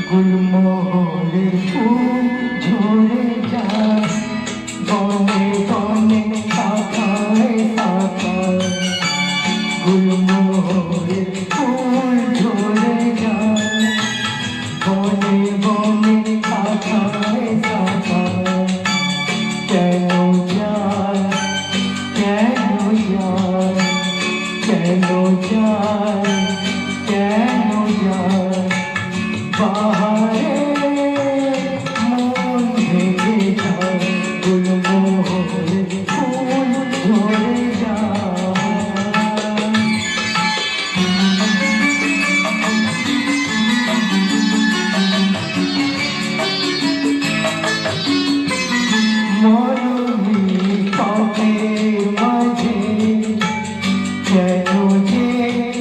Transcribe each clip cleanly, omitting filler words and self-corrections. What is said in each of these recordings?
গুলমোহরের ফুল ঝরে যায় বনে বনে শাখায় শাখায় গুলমোহরের ফুল ঝরে যায় বনে বনে শাখায় শাখায় কেন যায় কেন যায় কেন যায় কেন যায় বাহারে মন ভেঙে যায় গুলমোহরের ফুল ঝরে যায় মরুভূমি পাপের মাঝে কেন যে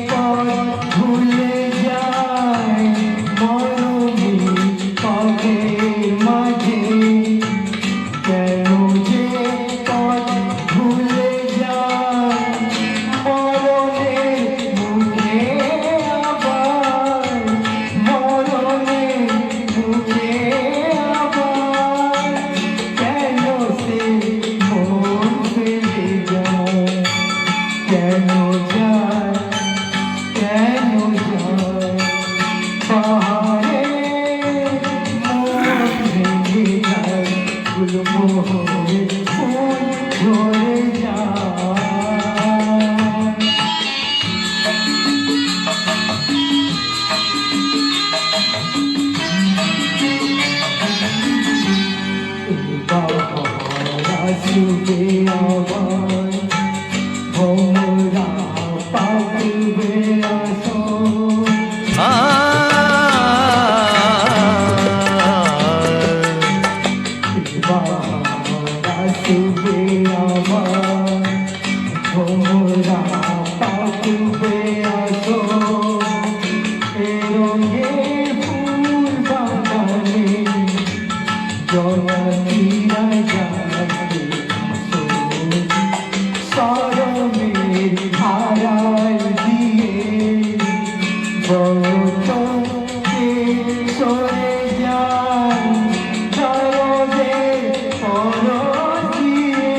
পথ ভুলে যায় মরুভূমি পাপের মাঝে কেন যে পথ ভুলে যায় মরণের মুখে আবার মরণের মুখে আবার কেন সে মন ফেলে যায় কেন যায় কেন যায় পাহাড়ে মন ভেঙে যায় গুলমোহরের ফুল ঝরে যায় আসবে আবার ভোমরা পাকবে আসো আসবে আবার ভোমরা পাকবে আসো এ রঙের ফুল বাগানে জননীরা যাবে সরমের হারায় দিয়ে বড়কে সরে যায় জরদের পর দিয়ে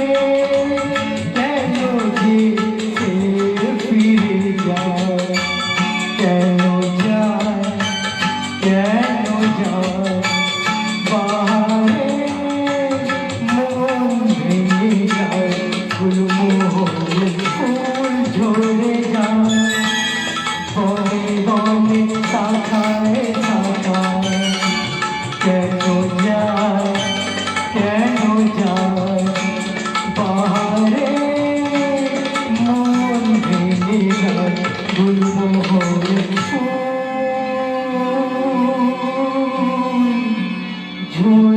কেন যে সে ফিরে যায় কেন যায় কেন যায় বাহারে মন ভেঙে যায় গুলমোহরের ফুল ঝরে যায় বনে বনে শাখায় শাখায় কেন যায় কেন যায় বাহারে মন ভেঙে যায় গুলমোহরের ফুল ঝরে